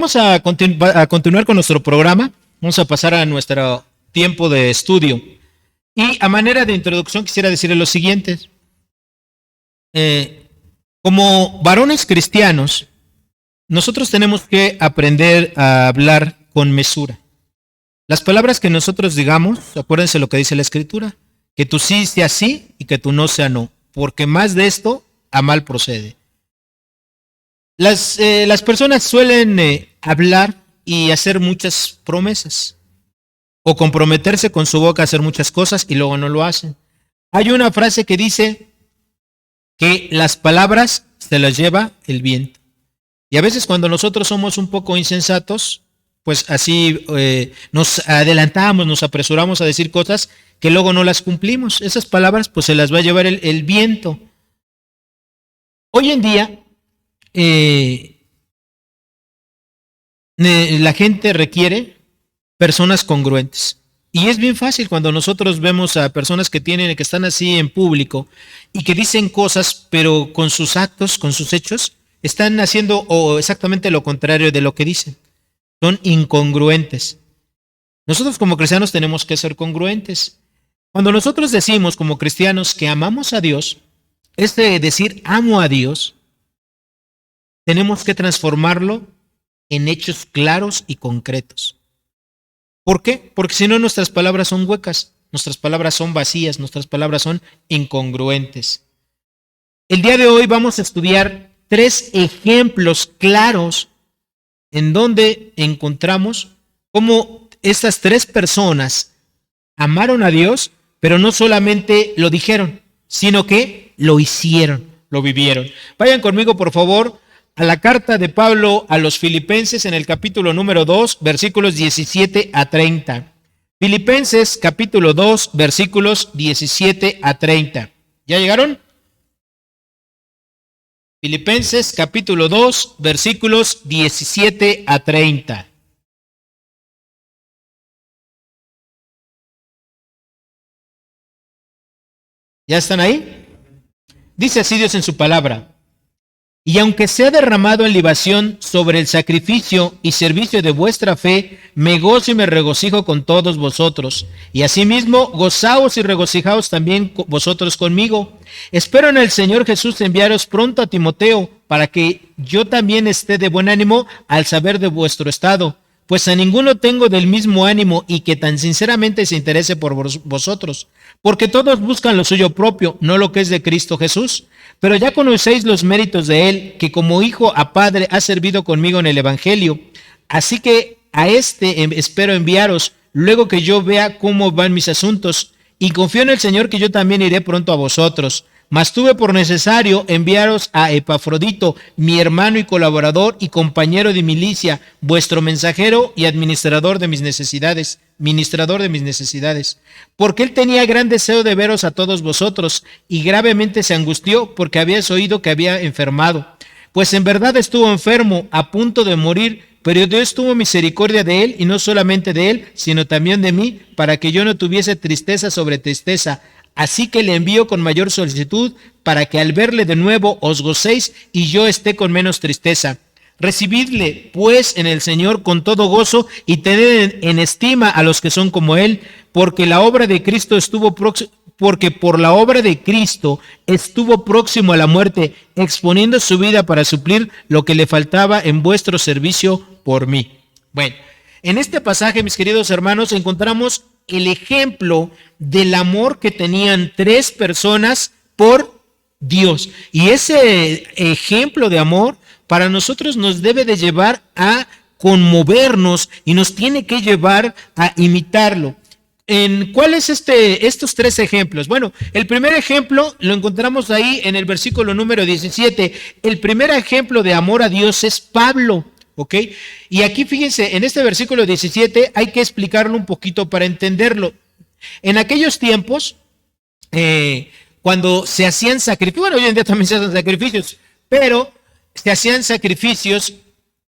Vamos a continuar con nuestro programa. Vamos a pasar a nuestro tiempo de estudio. Y a manera de introducción quisiera decirle lo siguiente. Como varones cristianos, nosotros tenemos que aprender a hablar con mesura. Las palabras que nosotros digamos, acuérdense lo que dice la Escritura, que tu sí sea sí y que tu no sea no, porque más de esto a mal procede. Las personas suelen hablar y hacer muchas promesas o comprometerse con su boca a hacer muchas cosas y luego no lo hacen. Hay una frase que dice que las palabras se las lleva el viento. Y a veces cuando nosotros somos un poco insensatos, pues así nos adelantamos, nos apresuramos a decir cosas que luego no las cumplimos. Esas palabras pues se las va a llevar el viento. Hoy en día la gente requiere personas congruentes. Y es bien fácil cuando nosotros vemos a personas que están así en público y que dicen cosas, pero con sus actos, con sus hechos, están haciendo exactamente lo contrario de lo que dicen. Son incongruentes. Nosotros como cristianos tenemos que ser congruentes. Cuando nosotros decimos como cristianos que amamos a Dios, es decir amo a Dios, tenemos que transformarlo en hechos claros y concretos. ¿Por qué? Porque si no nuestras palabras son huecas, nuestras palabras son vacías, nuestras palabras son incongruentes. El día de hoy vamos a estudiar 3 ejemplos claros en donde encontramos cómo estas 3 personas amaron a Dios, pero no solamente lo dijeron, sino que lo hicieron, lo vivieron. Vayan conmigo, por favor, a la carta de Pablo a los Filipenses en el capítulo número 2, versículos 17 a 30. Filipenses capítulo 2, versículos 17 a 30. ¿Ya llegaron? Filipenses capítulo 2, versículos 17 a 30. ¿Ya están ahí? Dice así Dios en su palabra: y aunque sea derramado en libación sobre el sacrificio y servicio de vuestra fe, me gozo y me regocijo con todos vosotros. Y asimismo, gozaos y regocijaos también vosotros conmigo. Espero en el Señor Jesús enviaros pronto a Timoteo, para que yo también esté de buen ánimo al saber de vuestro estado. Pues a ninguno tengo del mismo ánimo y que tan sinceramente se interese por vosotros. Porque todos buscan lo suyo propio, no lo que es de Cristo Jesús. Pero ya conocéis los méritos de él, que como hijo a padre ha servido conmigo en el evangelio. Así que a espero enviaros, luego que yo vea cómo van mis asuntos. Y confío en el Señor que yo también iré pronto a vosotros. Mas tuve por necesario enviaros a Epafrodito, mi hermano y colaborador y compañero de milicia, vuestro mensajero y administrador de mis necesidades, ministrador de mis necesidades, porque él tenía gran deseo de veros a todos vosotros, y gravemente se angustió porque habías oído que había enfermado. Pues en verdad estuvo enfermo, a punto de morir, pero Dios tuvo misericordia de él, y no solamente de él, sino también de mí, para que yo no tuviese tristeza sobre tristeza. Así que le envío con mayor solicitud, para que al verle de nuevo os gocéis y yo esté con menos tristeza. Recibidle, pues, en el Señor con todo gozo y tened en estima a los que son como él, porque la obra de Cristo por la obra de Cristo estuvo próximo a la muerte, exponiendo su vida para suplir lo que le faltaba en vuestro servicio por mí. Bueno, en este pasaje, mis queridos hermanos, encontramos el ejemplo del amor que tenían 3 personas por Dios. Y ese ejemplo de amor para nosotros nos debe de llevar a conmovernos y nos tiene que llevar a imitarlo. ¿Cuál es estos 3 ejemplos? Bueno, el primer ejemplo lo encontramos ahí en el versículo número 17. El primer ejemplo de amor a Dios es Pablo. ¿Ok? Y aquí fíjense, en este versículo 17 hay que explicarlo un poquito para entenderlo. En aquellos tiempos, cuando se hacían sacrificios, bueno, hoy en día también se hacen sacrificios, pero se hacían sacrificios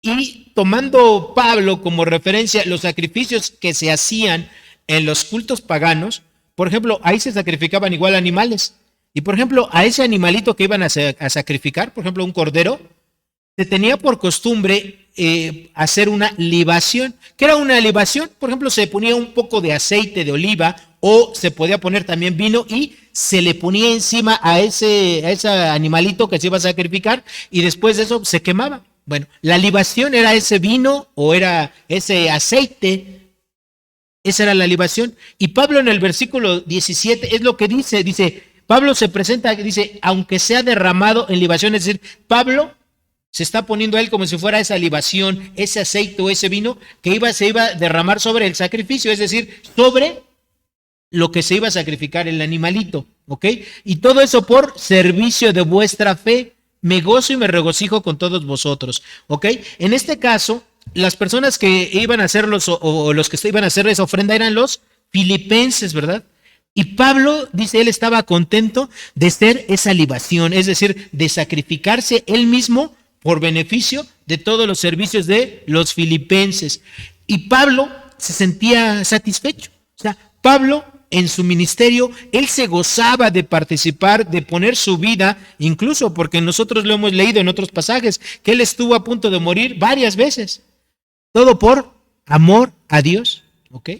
y tomando Pablo como referencia los sacrificios que se hacían en los cultos paganos, por ejemplo, ahí se sacrificaban igual animales. Y por ejemplo, a ese animalito que iban a sacrificar, por ejemplo, un cordero, se tenía por costumbre hacer una libación. ¿Qué era una libación? Por ejemplo, se ponía un poco de aceite de oliva o se podía poner también vino y se le ponía encima a ese animalito que se iba a sacrificar y después de eso se quemaba. Bueno, la libación era ese vino o era ese aceite. Esa era la libación. Y Pablo en el versículo 17 es lo que dice, Pablo se presenta, dice, aunque sea derramado en libación, es decir, Pablo se está poniendo a él como si fuera esa libación, ese aceite o ese vino que se iba a derramar sobre el sacrificio, es decir, sobre lo que se iba a sacrificar, el animalito, ¿ok? Y todo eso por servicio de vuestra fe, me gozo y me regocijo con todos vosotros, ¿ok? En este caso, las personas que iban a hacer o los que iban a hacer esa ofrenda eran los filipenses, ¿verdad? Y Pablo, dice, él estaba contento de ser esa libación, es decir, de sacrificarse él mismo por beneficio de todos los servicios de los filipenses. Y Pablo se sentía satisfecho. O sea, Pablo en su ministerio, él se gozaba de participar, de poner su vida, incluso porque nosotros lo hemos leído en otros pasajes, que él estuvo a punto de morir varias veces. Todo por amor a Dios, ¿ok?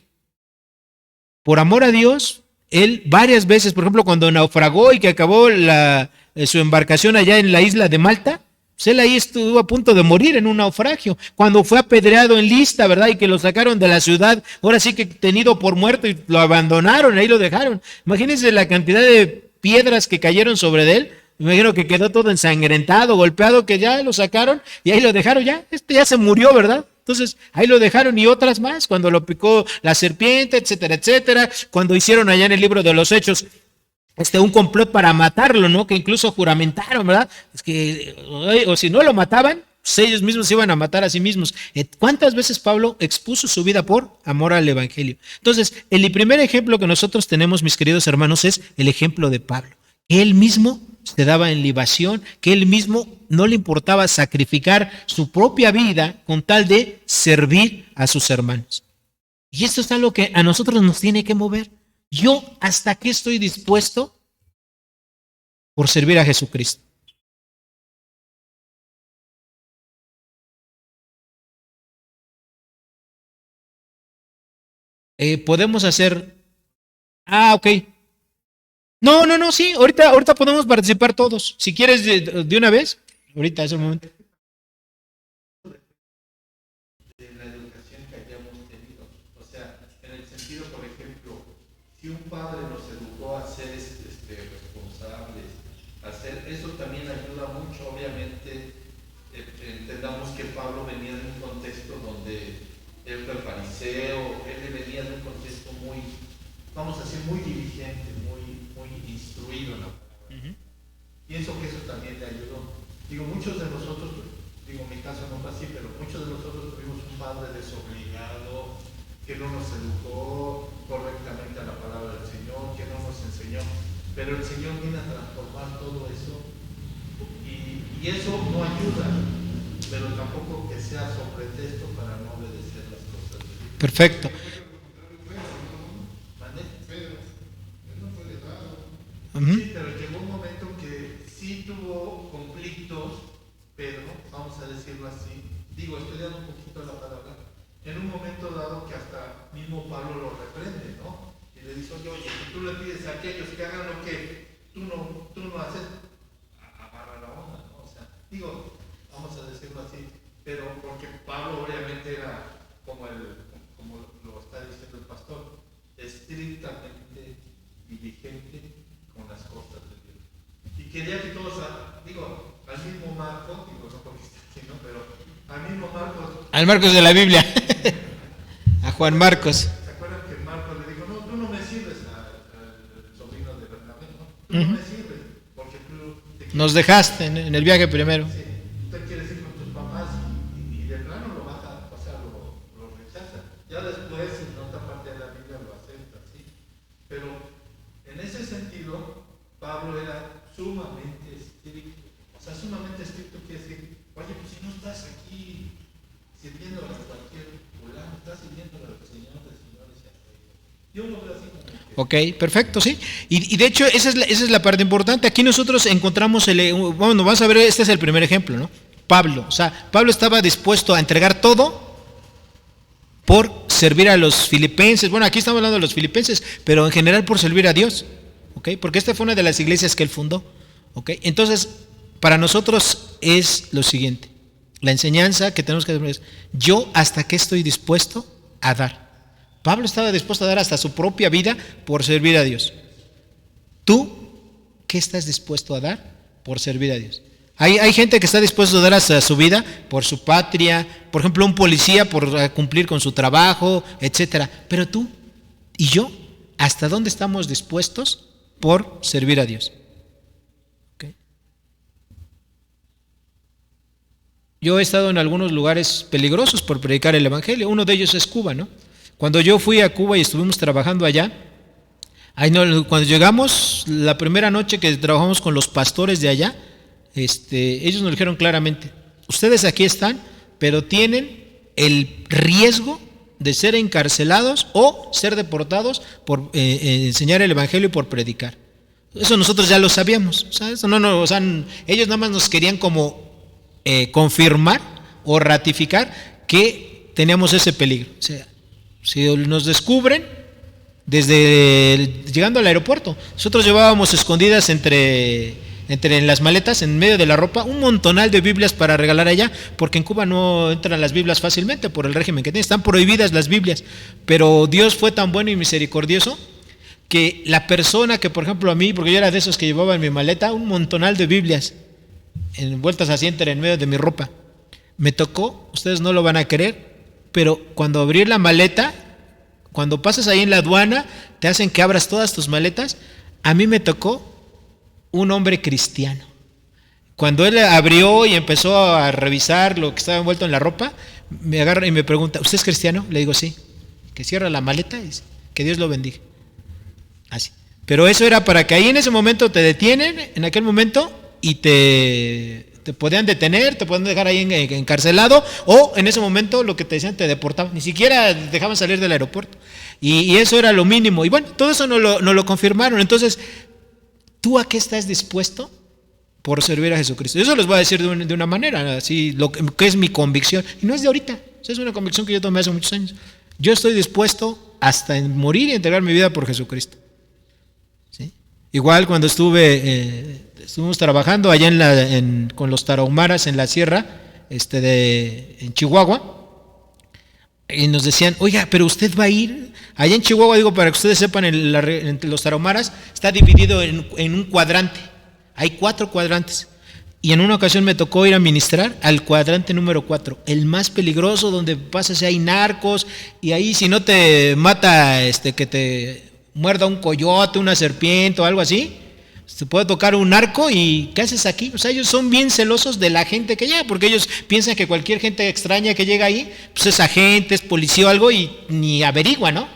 Por amor a Dios, él varias veces, por ejemplo, cuando naufragó y que acabó su embarcación allá en la isla de Malta, pues él ahí estuvo a punto de morir en un naufragio. Cuando fue apedreado en Lista, ¿verdad? Y que lo sacaron de la ciudad, ahora sí que tenido por muerto y lo abandonaron, ahí lo dejaron. Imagínense la cantidad de piedras que cayeron sobre él. Me imagino que quedó todo ensangrentado, golpeado, que ya lo sacaron y ahí lo dejaron ya. Ya se murió, ¿verdad? Entonces, ahí lo dejaron y otras más, cuando lo picó la serpiente, etcétera, etcétera. Cuando hicieron allá en el libro de los Hechos un complot para matarlo, ¿no? Que incluso juramentaron, ¿verdad? Es que, o si no lo mataban, pues ellos mismos se iban a matar a sí mismos. ¿Cuántas veces Pablo expuso su vida por amor al evangelio? Entonces, el primer ejemplo que nosotros tenemos, mis queridos hermanos, es el ejemplo de Pablo. Él mismo se daba en libación, que él mismo no le importaba sacrificar su propia vida con tal de servir a sus hermanos. Y esto es algo que a nosotros nos tiene que mover. Yo, ¿hasta qué estoy dispuesto por servir a Jesucristo? Podemos hacer... ok. No, sí, ahorita podemos participar todos. Si quieres de una vez, ahorita es el momento. De la educación que hayamos tenido. O sea, en el sentido, por ejemplo, si un padre nos educó a ser responsables, eso también ayuda mucho. Obviamente, entendamos que Pablo venía de un contexto donde él fue fariseo, él venía de un contexto muy, vamos a decir, muy diligente, muy instruido en la palabra. Pienso que eso también le ayudó. Digo, muchos de nosotros, digo, en mi caso no fue así, pero muchos de nosotros tuvimos un padre desobligado, que no nos educó correctamente a la palabra del Señor, que no nos enseñó, pero el Señor viene a transformar todo eso y eso no ayuda, pero tampoco que sea sobre texto para no obedecer las cosas de Dios. Perfecto. Sí, pero llegó un momento que sí tuvo conflictos, pero vamos a decirlo así, digo, estudiando un poquito la palabra, en un momento dado que hasta mismo Pablo lo reprende, ¿no? Y le dice, oye, si tú le pides a aquellos que hagan lo que tú no haces, agarra la onda, ¿no? O sea, digo, vamos a decirlo así, pero porque Pablo obviamente era como lo está diciendo el pastor, estrictamente diligente con las cosas de Dios. Y quería que todos, al mismo Marcos, no porque está aquí, ¿no? Pero al mismo Marcos. Al Marcos de la Biblia. A Juan Marcos. ¿Se acuerdan que Marcos le dijo, no, tú no me sirves al sobrino de Bernabé, ¿no? Tú no me sirves, porque tú nos dejaste en el viaje primero. Sí, tú te quieres ir con tus papás y de plano lo baja, o sea, lo rechaza. Ya después, en otra parte de la Biblia lo acepta, ¿sí? Pero en ese sentido, Pablo era sumamente estricto. O sea, sumamente estricto quiere decir, oye, pues si no estás aquí sirviendo a cualquier fulano, estás sirviendo al Señor de señores y al Rey. Yo lo veo así como que... Ok, perfecto, sí. Y de hecho, esa es la parte importante. Aquí nosotros encontramos, vamos a ver, este es el primer ejemplo, ¿no? Pablo. O sea, Pablo estaba dispuesto a entregar todo por servir a los filipenses. Bueno, aquí estamos hablando de los filipenses, pero en general por servir a Dios, ¿okay? Porque esta fue una de las iglesias que él fundó, ¿okay? Entonces, para nosotros es lo siguiente. La enseñanza que tenemos que hacer es: yo hasta qué estoy dispuesto a dar. Pablo estaba dispuesto a dar hasta su propia vida por servir a Dios. ¿Tú qué estás dispuesto a dar por servir a Dios? Hay gente que está dispuesto a dar hasta su vida por su patria, por ejemplo, un policía por cumplir con su trabajo, etcétera. Pero tú y yo, ¿hasta dónde estamos dispuestos por servir a Dios? ¿Okay? Yo he estado en algunos lugares peligrosos por predicar el evangelio. Uno de ellos es Cuba, ¿no? Cuando yo fui a Cuba y estuvimos trabajando allá, cuando llegamos, la primera noche que trabajamos con los pastores de allá, ellos nos dijeron claramente: ustedes aquí están, pero tienen el riesgo de ser encarcelados o ser deportados por enseñar el evangelio y por predicar. Eso nosotros ya lo sabíamos. O sea, eso o sea, ellos nada más nos querían como confirmar o ratificar que teníamos ese peligro. O sea, si nos descubren desde llegando al aeropuerto, nosotros llevábamos escondidas entre en las maletas, en medio de la ropa, un montonal de Biblias para regalar allá, porque en Cuba no entran las Biblias fácilmente por el régimen que tiene, están prohibidas las Biblias. Pero Dios fue tan bueno y misericordioso que la persona que, por ejemplo, a mí, porque yo era de esos que llevaba en mi maleta un montonal de Biblias envueltas así en medio de mi ropa, me tocó, ustedes no lo van a creer, pero cuando abrí la maleta, cuando pasas ahí en la aduana, te hacen que abras todas tus maletas. A mí me tocó un hombre cristiano. Cuando él abrió y empezó a revisar lo que estaba envuelto en la ropa, me agarra y me pregunta: ¿usted es cristiano? Le digo: sí. Que cierra la maleta y dice: que Dios lo bendiga. Así. Pero eso era para que ahí en ese momento te detienen, en aquel momento, y te podían detener, te podían dejar ahí encarcelado, o en ese momento lo que te decían, te deportaban. Ni siquiera dejaban salir del aeropuerto. Y eso era lo mínimo. Y bueno, todo eso no lo confirmaron. Entonces, ¿tú a qué estás dispuesto por servir a Jesucristo? Eso les voy a decir de una manera, así, lo que es mi convicción. Y no es de ahorita, es una convicción que yo tomé hace muchos años. Yo estoy dispuesto hasta en morir y entregar mi vida por Jesucristo. ¿Sí? Igual cuando estuvimos trabajando allá con los tarahumaras en la sierra en Chihuahua, y nos decían: oiga, pero usted va a ir allá en Chihuahua. Digo, para que ustedes sepan, entre los tarahumaras está dividido en un cuadrante. Hay 4 cuadrantes. Y en una ocasión me tocó ir a ministrar al cuadrante número 4, el más peligroso, donde pasa si hay narcos, y ahí si no te mata que te muerda un coyote, una serpiente o algo así, te puede tocar un narco. ¿Y qué haces aquí? O sea, ellos son bien celosos de la gente que llega, porque ellos piensan que cualquier gente extraña que llega ahí, pues es agente, es policía o algo, y ni averigua, ¿no?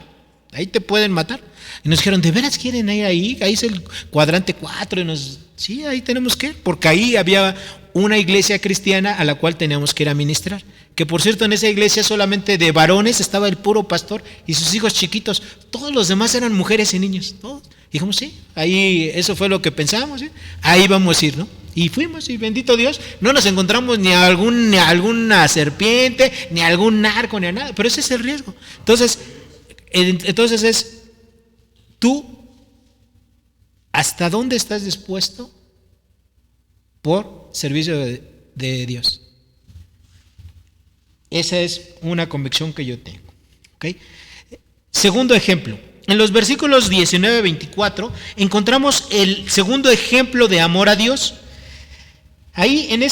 Ahí te pueden matar. Y nos dijeron: ¿de veras quieren ir ahí? Ahí es el cuadrante 4. Y sí, ahí tenemos que ir, porque ahí había una iglesia cristiana a la cual teníamos que ir a ministrar. Que por cierto, en esa iglesia solamente de varones estaba el puro pastor y sus hijos chiquitos. Todos los demás eran mujeres y niños, todos. Dijimos: sí, ahí eso fue lo que pensábamos, ¿sí? Ahí vamos a ir, ¿no? Y fuimos, y bendito Dios, no nos encontramos ni alguna serpiente, ni algún narco, ni a nada. Pero ese es el riesgo. Entonces es: ¿tú hasta dónde estás dispuesto por servicio de Dios? Esa es una convicción que yo tengo. ¿Okay? Segundo ejemplo. En los versículos 19-24 encontramos el segundo ejemplo de amor a Dios. Ahí en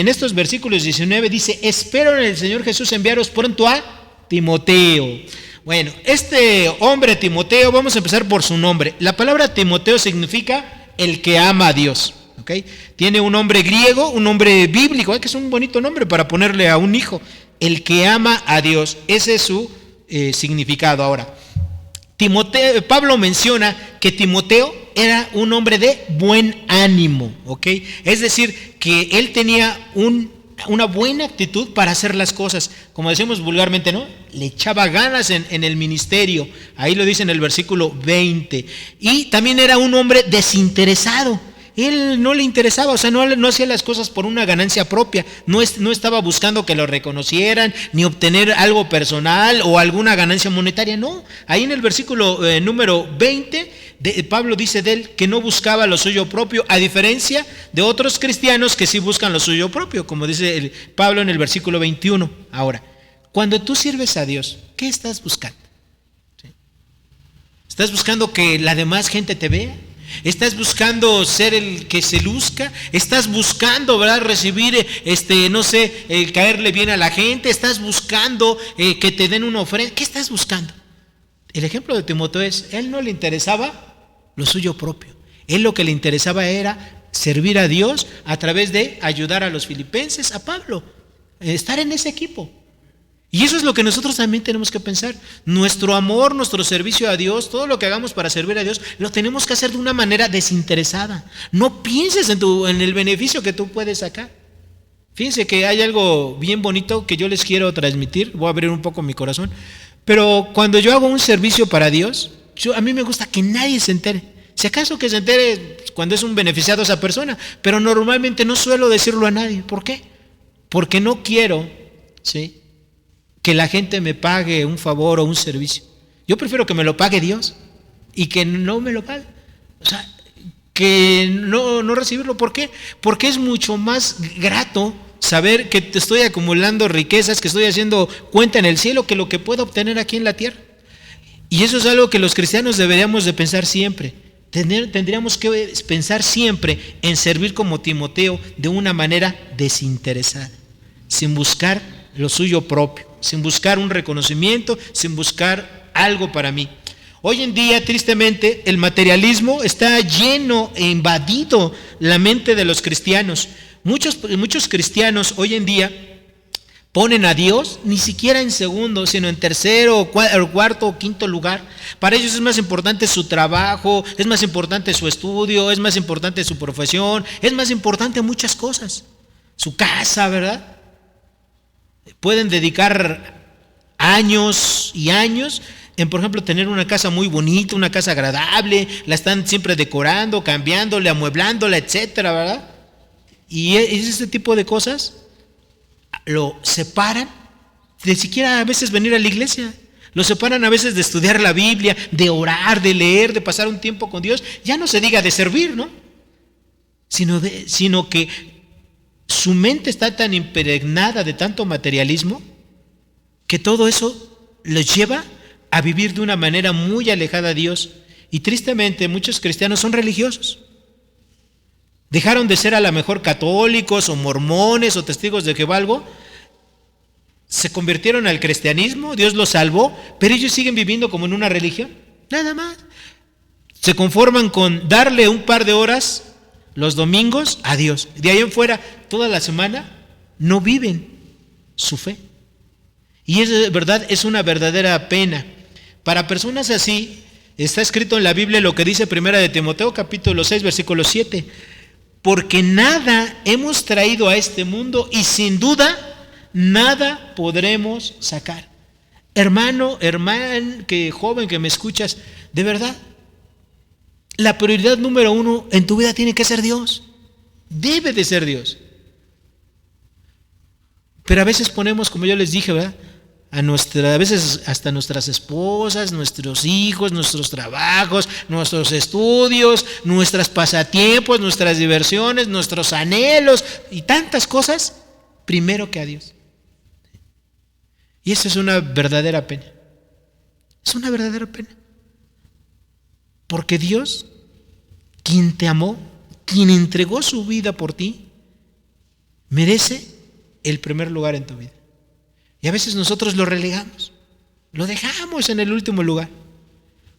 estos versículos 19 dice: espero en el Señor Jesús enviaros pronto a Timoteo. Bueno, este hombre Timoteo, vamos a empezar por su nombre. La palabra Timoteo significa el que ama a Dios. ¿Okay? Tiene un nombre griego, un nombre bíblico, que es un bonito nombre para ponerle a un hijo. El que ama a Dios, ese es su significado. Ahora, Pablo menciona que Timoteo era un hombre de buen ánimo, ¿ok? Es decir, que él tenía una buena actitud para hacer las cosas, como decimos vulgarmente, ¿no? Le echaba ganas en el ministerio. Ahí lo dice en el versículo 20. Y también era un hombre desinteresado. él no le interesaba, o sea, no hacía las cosas por una ganancia propia, no estaba buscando que lo reconocieran, ni obtener algo personal o alguna ganancia monetaria, no. Ahí en el versículo número 20, Pablo dice de él que no buscaba lo suyo propio, a diferencia de otros cristianos que sí buscan lo suyo propio, como dice Pablo en el versículo 21. Ahora, cuando tú sirves a Dios, ¿qué estás buscando? ¿Sí? ¿Estás buscando que la demás gente te vea? ¿Estás buscando ser el que se luzca? ¿Estás buscando, verdad, recibir, caerle bien a la gente? ¿Estás buscando que te den una ofrenda? ¿Qué estás buscando? El ejemplo de Timoteo es, él no le interesaba lo suyo propio. Él lo que le interesaba era servir a Dios a través de ayudar a los filipenses, a Pablo, estar en ese equipo. Y eso es lo que nosotros también tenemos que pensar. Nuestro amor, nuestro servicio a Dios, todo lo que hagamos para servir a Dios, lo tenemos que hacer de una manera desinteresada. No pienses en el beneficio que tú puedes sacar. Fíjense que hay algo bien bonito que yo les quiero transmitir. Voy a abrir un poco mi corazón. Pero cuando yo hago un servicio para Dios, a mí me gusta que nadie se entere. Si acaso que se entere cuando es un beneficiado esa persona, pero normalmente no suelo decirlo a nadie. ¿Por qué? Porque no quiero, ¿sí?, que la gente me pague un favor o un servicio. Yo prefiero que me lo pague Dios y que no me lo pague. O sea, que no recibirlo. ¿Por qué? Porque es mucho más grato saber que te estoy acumulando riquezas, que estoy haciendo cuenta en el cielo, que lo que puedo obtener aquí en la tierra. Y eso es algo que los cristianos deberíamos de pensar siempre. Tendríamos que pensar siempre en servir como Timoteo de una manera desinteresada, sin buscar lo suyo propio, sin buscar un reconocimiento, sin buscar algo para mí. Hoy en día, tristemente, el materialismo está lleno e invadido la mente de los cristianos. Muchos cristianos hoy en día ponen a Dios ni siquiera en segundo, sino en tercero, cuarto o quinto lugar. Para ellos es más importante su trabajo, es más importante su estudio, es más importante su profesión, es más importante muchas cosas. Su casa, ¿verdad? Pueden dedicar años y años en, por ejemplo, tener una casa muy bonita, una casa agradable, la están siempre decorando, cambiándole, amueblándola, etcétera, ¿verdad? Y ese tipo de cosas lo separan de siquiera a veces venir a la iglesia. Lo separan a veces de estudiar la Biblia, de orar, de leer, de pasar un tiempo con Dios. Ya no se diga de servir, ¿no? Sino que su mente está tan impregnada de tanto materialismo que todo eso los lleva a vivir de una manera muy alejada de Dios. Y tristemente muchos cristianos son religiosos. Dejaron de ser a lo mejor católicos o mormones o testigos de Jehová algo, se convirtieron al cristianismo, Dios los salvó, pero ellos siguen viviendo como en una religión, nada más. Se conforman con darle un par de horas los domingos a Dios. De ahí en fuera, toda la semana, no viven su fe. Y es verdad, es una verdadera pena. Para personas así, está escrito en la Biblia lo que dice 1 de Timoteo, capítulo 6, versículo 7. Porque nada hemos traído a este mundo y sin duda nada podremos sacar. Hermano, que joven que me escuchas, de verdad, la prioridad número 1 en tu vida tiene que ser Dios. Debe de ser Dios. Pero a veces ponemos, como yo les dije, ¿verdad?, a veces hasta nuestras esposas, nuestros hijos, nuestros trabajos, nuestros estudios, nuestros pasatiempos, nuestras diversiones, nuestros anhelos y tantas cosas primero que a Dios. Y eso es una verdadera pena. Es una verdadera pena. Porque Dios, quien te amó, quien entregó su vida por ti, merece el primer lugar en tu vida. Y a veces nosotros lo relegamos, lo dejamos en el último lugar,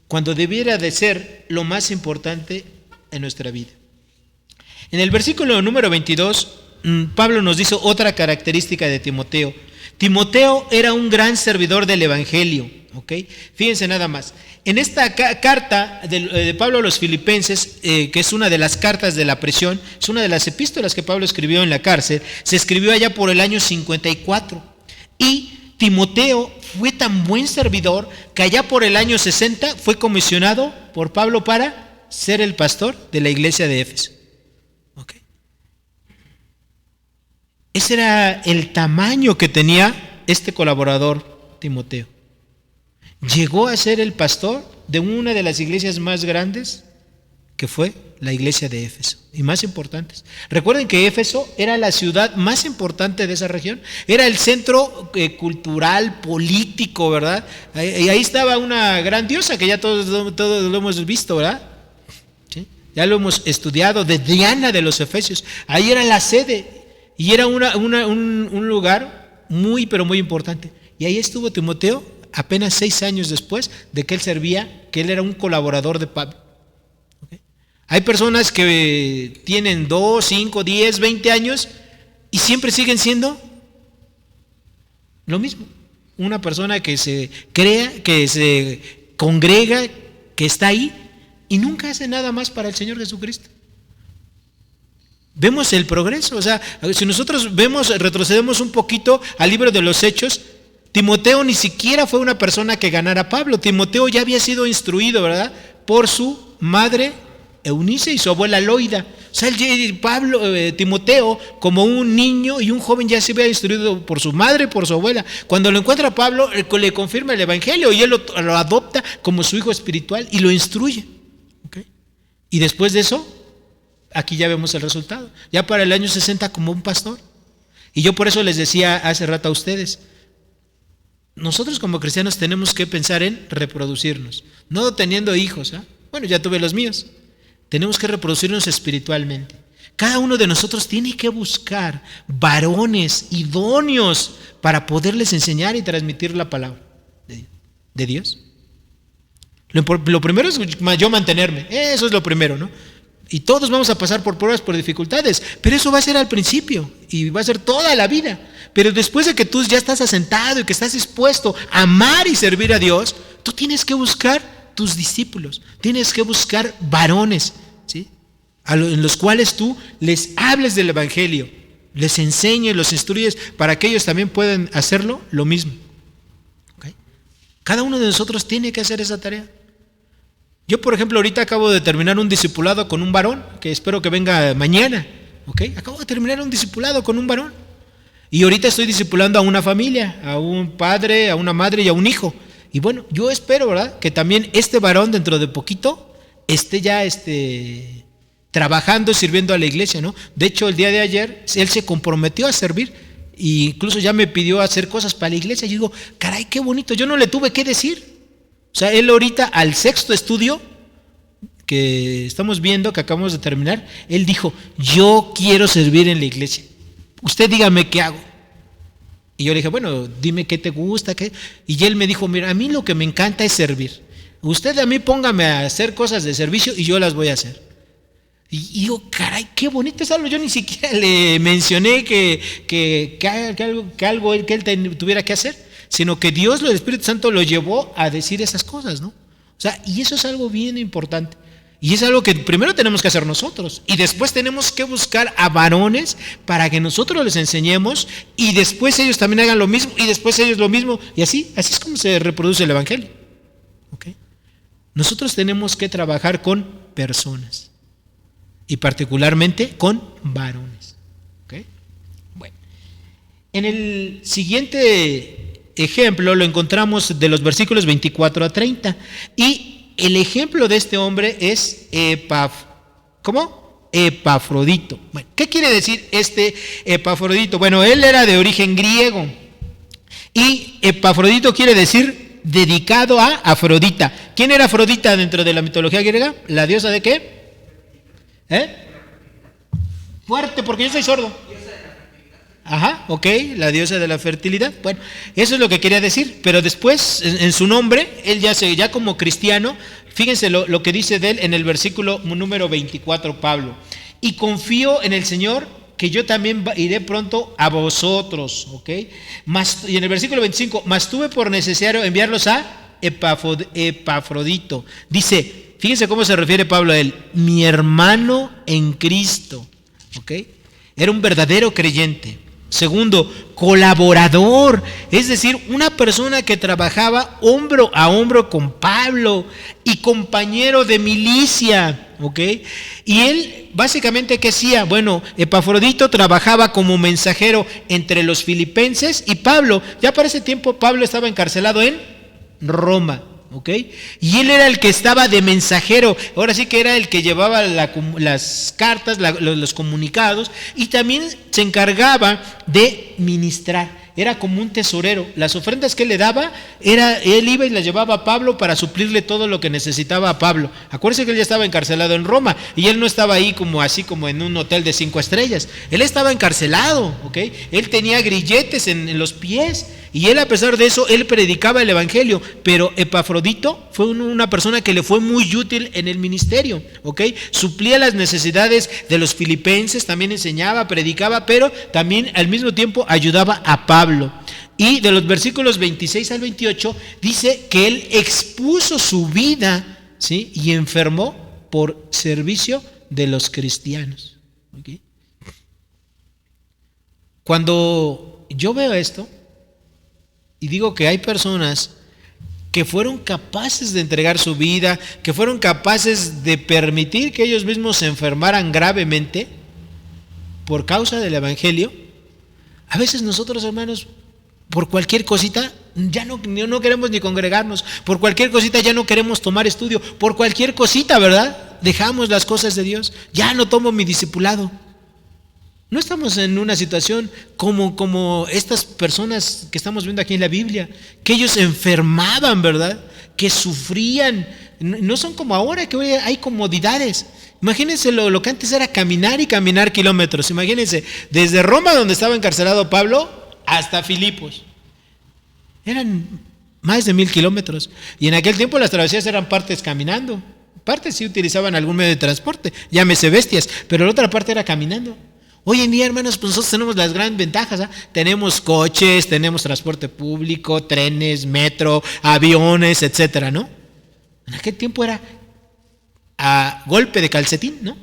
cuando debiera de ser lo más importante en nuestra vida. En el versículo número 22, Pablo nos dice otra característica de Timoteo. Timoteo era un gran servidor del Evangelio, ¿ok? Fíjense nada más. En esta carta de Pablo a los Filipenses, que es una de las cartas de la prisión, es una de las epístolas que Pablo escribió en la cárcel, se escribió allá por el año 54. Y Timoteo fue tan buen servidor que allá por el año 60 fue comisionado por Pablo para ser el pastor de la iglesia de Éfeso. Ese era el tamaño que tenía este colaborador Timoteo. Llegó a ser el pastor de una de las iglesias más grandes, que fue la iglesia de Éfeso, y más importantes. Recuerden que Éfeso era la ciudad más importante de esa región, era el centro cultural, político, ¿verdad? Y ahí estaba una gran diosa que ya todos lo hemos visto, ¿verdad? ¿Sí? Ya lo hemos estudiado, de Diana de los Efesios. Ahí era la sede y era un lugar muy, pero muy importante. Y ahí estuvo Timoteo apenas 6 años después de que él servía, que él era un colaborador de Pablo. Hay personas que tienen 2, 5, 10, 20 años y siempre siguen siendo lo mismo. Una persona que se crea, que se congrega, que está ahí y nunca hace nada más para el Señor Jesucristo. Vemos el progreso, o sea, si nosotros retrocedemos un poquito al libro de los Hechos, Timoteo ni siquiera fue una persona que ganara a Pablo. Timoteo ya había sido instruido, ¿verdad?, por su madre Eunice y su abuela Loida. O sea, Timoteo, como un niño y un joven, ya se había instruido por su madre y por su abuela. Cuando lo encuentra Pablo, le confirma el evangelio y él lo adopta como su hijo espiritual y lo instruye. ¿Okay? Y después de eso, aquí ya vemos el resultado. Ya para el año 60 como un pastor. Y yo por eso les decía hace rato a ustedes, nosotros como cristianos tenemos que pensar en reproducirnos, no teniendo hijos, ¿eh? Bueno, ya tuve los míos. Tenemos que reproducirnos espiritualmente. Cada uno de nosotros tiene que buscar varones idóneos para poderles enseñar y transmitir la palabra de Dios. Lo primero es yo mantenerme, eso es lo primero, ¿no? Y todos vamos a pasar por pruebas, por dificultades, pero eso va a ser al principio y va a ser toda la vida. Pero después de que tú ya estás asentado y que estás dispuesto a amar y servir a Dios, tú tienes que buscar tus discípulos, tienes que buscar varones, ¿sí?, en los cuales tú les hables del evangelio, les enseñes, los instruyes para que ellos también puedan hacerlo lo mismo. ¿Okay? Cada uno de nosotros tiene que hacer esa tarea. Yo, por ejemplo, ahorita acabo de terminar un discipulado con un varón, que espero que venga mañana. ¿Okay? Acabo de terminar un discipulado con un varón. Y ahorita estoy discipulando a una familia, a un padre, a una madre y a un hijo. Y bueno, yo espero, ¿verdad?, que también este varón dentro de poquito esté ya trabajando, sirviendo a la iglesia, ¿no? De hecho, el día de ayer él se comprometió a servir e incluso ya me pidió hacer cosas para la iglesia. Y digo, caray, qué bonito, yo no le tuve que decir. O sea, él ahorita al 6º estudio que estamos viendo, que acabamos de terminar, él dijo, yo quiero servir en la iglesia. Usted dígame qué hago. Y yo le dije, bueno, dime qué te gusta, qué. Y él me dijo, mira, a mí lo que me encanta es servir. Usted a mí póngame a hacer cosas de servicio y yo las voy a hacer. Y digo, caray, qué bonito es algo. Yo ni siquiera le mencioné que algo que él tuviera que hacer, sino que Dios, el Espíritu Santo, lo llevó a decir esas cosas, ¿no? O sea, y eso es algo bien importante. Y es algo que primero tenemos que hacer nosotros y después tenemos que buscar a varones para que nosotros les enseñemos y después ellos también hagan lo mismo y después ellos lo mismo y así es como se reproduce el evangelio. ¿Okay? Nosotros tenemos que trabajar con personas y particularmente con varones. ¿Okay? Bueno, en el siguiente ejemplo lo encontramos de los versículos 24 a 30 y el ejemplo de este hombre es Epafrodito. Bueno, ¿qué quiere decir este Epafrodito? Bueno, él era de origen griego y Epafrodito quiere decir dedicado a Afrodita. ¿Quién era Afrodita dentro de la mitología griega? ¿La diosa de qué? Fuerte, porque yo soy sordo. Ajá, ok, la diosa de la fertilidad. Bueno, eso es lo que quería decir. Pero después, en su nombre, él ya como cristiano, fíjense lo que dice de él en el versículo número 24, Pablo. Y confío en el Señor que yo también iré pronto a vosotros, ok. Y en el versículo 25, mas tuve por necesario enviarlos a Epafrodito. Dice, fíjense cómo se refiere Pablo a él, mi hermano en Cristo, ok. Era un verdadero creyente. Segundo, colaborador, es decir, una persona que trabajaba hombro a hombro con Pablo y compañero de milicia, ¿ok? Y él básicamente, ¿qué hacía? Bueno, Epafrodito trabajaba como mensajero entre los filipenses y Pablo. Ya para ese tiempo Pablo estaba encarcelado en Roma. ¿Ok? Y él era el que estaba de mensajero, ahora sí que era el que llevaba las cartas, los comunicados, y también se encargaba de ministrar. Era como un tesorero. Las ofrendas que él le daba, él iba y las llevaba a Pablo para suplirle todo lo que necesitaba a Pablo. Acuérdense que él ya estaba encarcelado en Roma y él no estaba ahí así como en un hotel de 5 estrellas. Él estaba encarcelado, ¿ok? Él tenía grilletes en los pies y él, a pesar de eso, él predicaba el evangelio. Pero Epafrodito fue una persona que le fue muy útil en el ministerio, ¿ok? Suplía las necesidades de los filipenses, también enseñaba, predicaba, pero también al mismo tiempo ayudaba a Pablo. Y de los versículos 26 al 28 dice que él expuso su vida, ¿sí? Y enfermó por servicio de los cristianos, ¿okay? Cuando yo veo esto y digo que hay personas que fueron capaces de entregar su vida, que fueron capaces de permitir que ellos mismos se enfermaran gravemente por causa del evangelio, a veces nosotros, hermanos, por cualquier cosita ya no queremos ni congregarnos, por cualquier cosita ya no queremos tomar estudio, por cualquier cosita, ¿verdad? Dejamos las cosas de Dios, ya no tomo mi discipulado. No estamos en una situación como estas personas que estamos viendo aquí en la Biblia, que ellos enfermaban, ¿verdad? Que sufrían. No son como ahora, que hoy hay comodidades. Imagínense lo que antes era caminar y caminar kilómetros. Imagínense, desde Roma, donde estaba encarcelado Pablo, hasta Filipos. Eran más de 1,000 kilómetros. Y en aquel tiempo las travesías eran partes caminando. Partes sí utilizaban algún medio de transporte, llámese bestias, pero la otra parte era caminando. Hoy en día, hermanos, pues nosotros tenemos las grandes ventajas, ¿eh? Tenemos coches, tenemos transporte público, trenes, metro, aviones, etcétera, ¿no? En aquel tiempo era a golpe de calcetín, ¿no?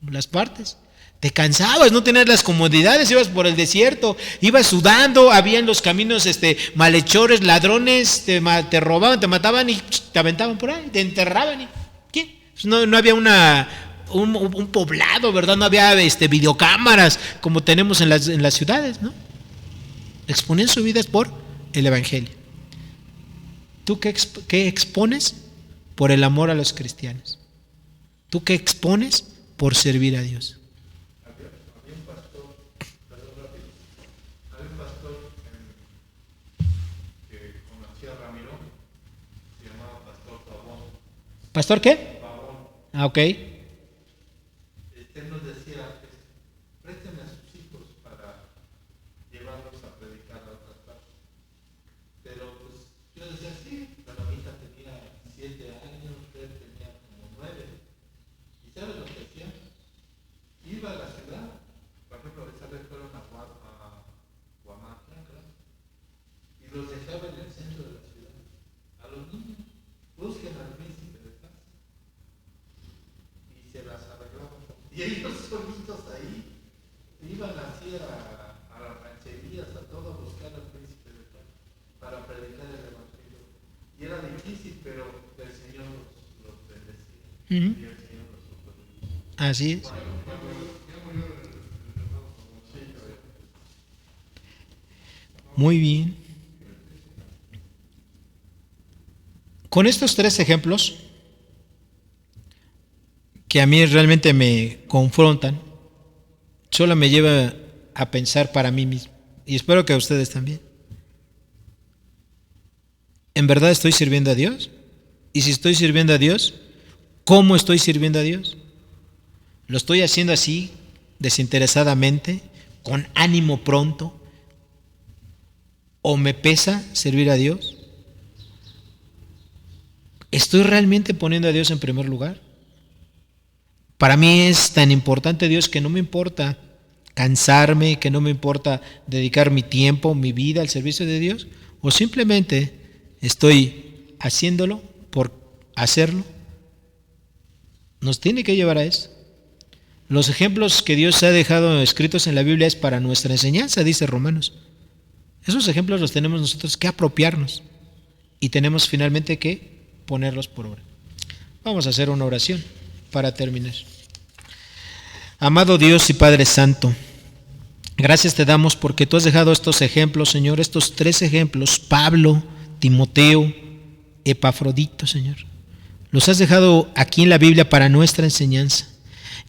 Las partes. Te cansabas, no tenías las comodidades, ibas por el desierto, ibas sudando, había en los caminos malhechores, ladrones, te robaban, te mataban y te aventaban por ahí, te enterraban. ¿Qué? Pues no había un poblado, ¿verdad? No había videocámaras como tenemos en las ciudades, ¿no? Exponían sus vidas por el evangelio. ¿Tú qué expones? Por el amor a los cristianos. ¿Tú qué expones? Por servir a Dios. Había un pastor, perdón, rápido, había un pastor que conocía a Ramiro, se llamaba Pastor Pavón. ¿Pastor qué? Pavón. Ah, ok. Él nos decía, présteme a sus hijos para llevarlos a predicar a otras partes. Pero pues yo decía, sí, la mamita tenía 7 años, él tenía como 9. ¿Y sabes lo que hacía? Iba a la ciudad, por ejemplo, esa vez fueron a Huamantla, y los dejaba en el centro de la ciudad. A los niños, busquen al príncipe de paz. Y se las arreglaban. Y ellos solitos ahí iban así a las rancherías, a todo, a buscar al príncipe de paz para predicar el evangelio. Y era difícil, pero el Señor los bendecía. Uh-huh. Y el Señor los socorría. Así es. Muy bien. Con estos 3 ejemplos, que a mí realmente me confrontan, solo me lleva a pensar para mí mismo, y espero que a ustedes también. ¿En verdad estoy sirviendo a Dios? Y si estoy sirviendo a Dios, ¿cómo estoy sirviendo a Dios? ¿Lo estoy haciendo así, desinteresadamente, con ánimo pronto? ¿O me pesa servir a Dios? ¿Estoy realmente poniendo a Dios en primer lugar? Para mí es tan importante Dios que no me importa cansarme, que no me importa dedicar mi tiempo, mi vida al servicio de Dios, o simplemente estoy haciéndolo por hacerlo. Nos tiene que llevar a eso. Los ejemplos que Dios ha dejado escritos en la Biblia es para nuestra enseñanza, dice Romanos. Esos ejemplos los tenemos nosotros que apropiarnos y tenemos finalmente que ponerlos por obra. Vamos a hacer una oración para terminar. Amado Dios y Padre Santo, gracias te damos porque tú has dejado estos ejemplos, Señor, estos 3 ejemplos, Pablo, Timoteo, Epafrodito, Señor. Los has dejado aquí en la Biblia para nuestra enseñanza.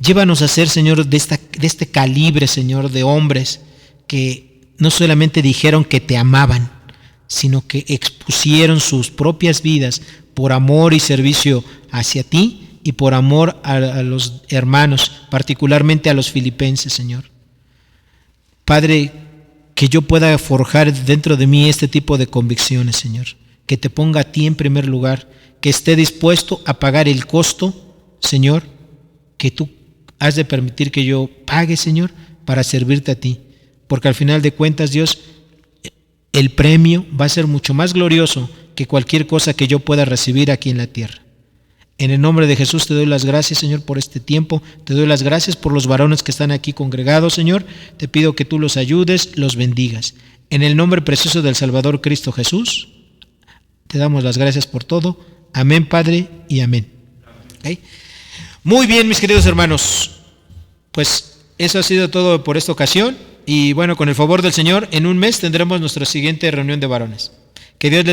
Llévanos a ser, Señor, de este calibre, Señor, de hombres que no solamente dijeron que te amaban, sino que expusieron sus propias vidas por amor y servicio hacia ti y por amor a los hermanos, particularmente a los filipenses, Señor. Padre, que yo pueda forjar dentro de mí este tipo de convicciones, Señor. Que te ponga a ti en primer lugar, que esté dispuesto a pagar el costo, Señor, que tú has de permitir que yo pague, Señor, para servirte a ti. Porque al final de cuentas, Dios, el premio va a ser mucho más glorioso que cualquier cosa que yo pueda recibir aquí en la tierra. En el nombre de Jesús te doy las gracias, Señor, por este tiempo. Te doy las gracias por los varones que están aquí congregados, Señor. Te pido que tú los ayudes, los bendigas. En el nombre precioso del Salvador Cristo Jesús, te damos las gracias por todo. Amén, Padre, y amén. ¿Okay? Muy bien, mis queridos hermanos. Pues eso ha sido todo por esta ocasión. Y bueno, con el favor del Señor, en un mes tendremos nuestra siguiente reunión de varones. Que Dios les